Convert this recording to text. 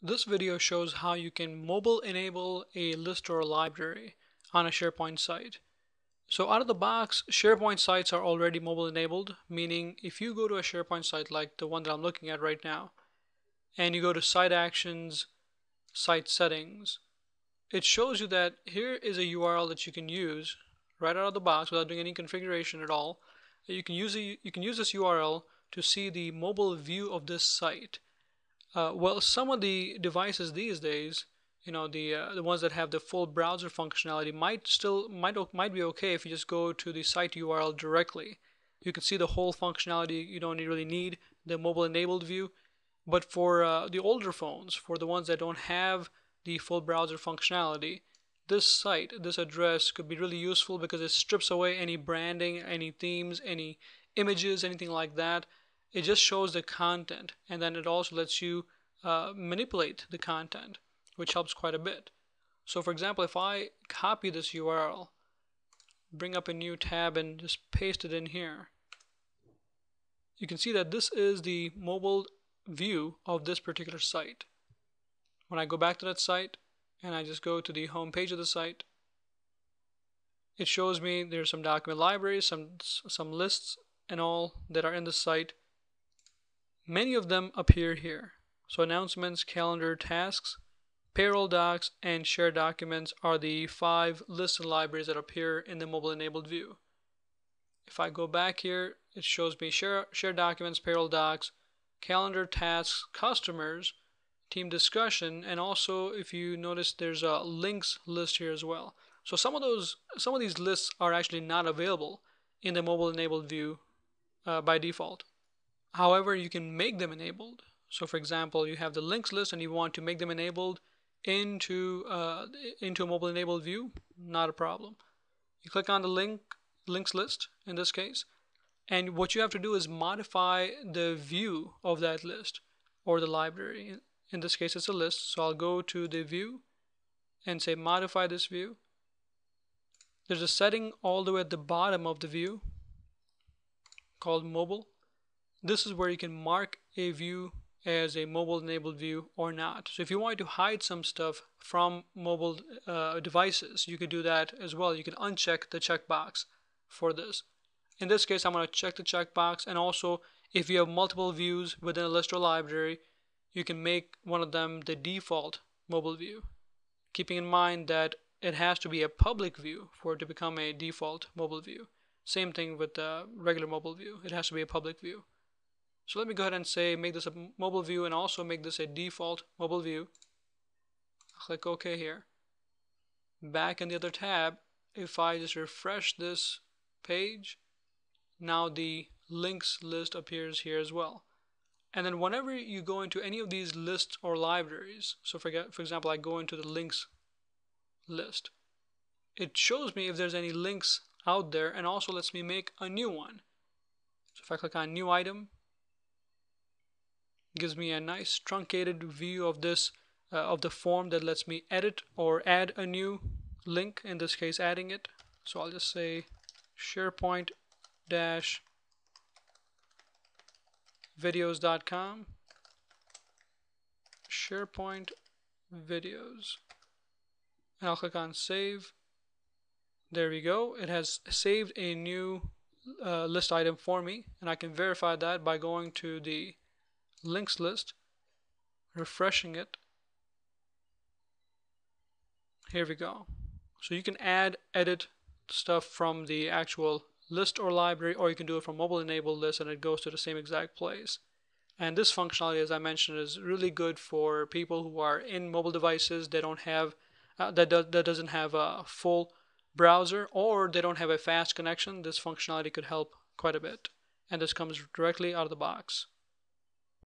This video shows how you can mobile enable a list or a library on a SharePoint site. So out of the box, SharePoint sites are already mobile enabled, meaning if you go to a SharePoint site like the one that I'm looking at right now, and you go to Site Actions, Site Settings, it shows you that here is a URL that you can use right out of the box without doing any configuration at all. You can use this URL to see the mobile view of this site. Well, some of the devices these days, the ones that have the full browser functionality might be okay if you just go to the site URL directly. You can see the whole functionality. You don't really need the mobile enabled view. But for the older phones, for the ones that don't have the full browser functionality, this address could be really useful because it strips away any branding, any themes, any images, anything like that. It just shows the content, and then it also lets you manipulate the content, which helps quite a bit. So for example, if I copy this URL, bring up a new tab and just paste it in here, you can see that this is the mobile view of this particular site. When I go back to that site and I just go to the home page of the site, it shows me there's some document libraries, some lists and all that are in the site. Many of them appear here. So announcements, calendar, tasks, payroll docs, and shared documents are the 5 lists and libraries that appear in the mobile enabled view. If I go back here, it shows me shared documents, payroll docs, calendar, tasks, customers, team discussion, and also if you notice there's a links list here as well. So some of these lists are actually not available in the mobile enabled view by default. However, you can make them enabled. So for example, you have the links list and you want to make them enabled into a mobile enabled view, not a problem. You click on the links list in this case, and what you have to do is modify the view of that list or the library. In this case, it's a list, so I'll go to the view and say modify this view. There's a setting all the way at the bottom of the view called mobile. This is where you can mark a view as a mobile enabled view or not. So if you wanted to hide some stuff from mobile devices, you could do that as well. You can uncheck the checkbox for this. In this case, I'm going to check the checkbox, and also if you have multiple views within a list or library, you can make one of them the default mobile view, keeping in mind that it has to be a public view for it to become a default mobile view. Same thing with the regular mobile view. It has to be a public view. So let me go ahead and say make this a mobile view and also make this a default mobile view. Click OK here. Back in the other tab, if I just refresh this page, now the links list appears here as well. And then whenever you go into any of these lists or libraries, so for example, I go into the links list, it shows me if there's any links out there and also lets me make a new one. So if I click on new item, it gives me a nice truncated view of this of the form that lets me edit or add a new link, in this case adding it. So I'll just say SharePoint videos.com, SharePoint videos, and I'll click on save. There we go. It has saved a new list item for me, and I can verify that by going to the links list, refreshing it. Here we go. So you can add, edit stuff from the actual list or library, or you can do it from mobile enabled list and it goes to the same exact place. And this functionality, as I mentioned, is really good for people who are in mobile devices that don't have that doesn't have a full browser, or they don't have a fast connection. This functionality could help quite a bit, and this comes directly out of the box.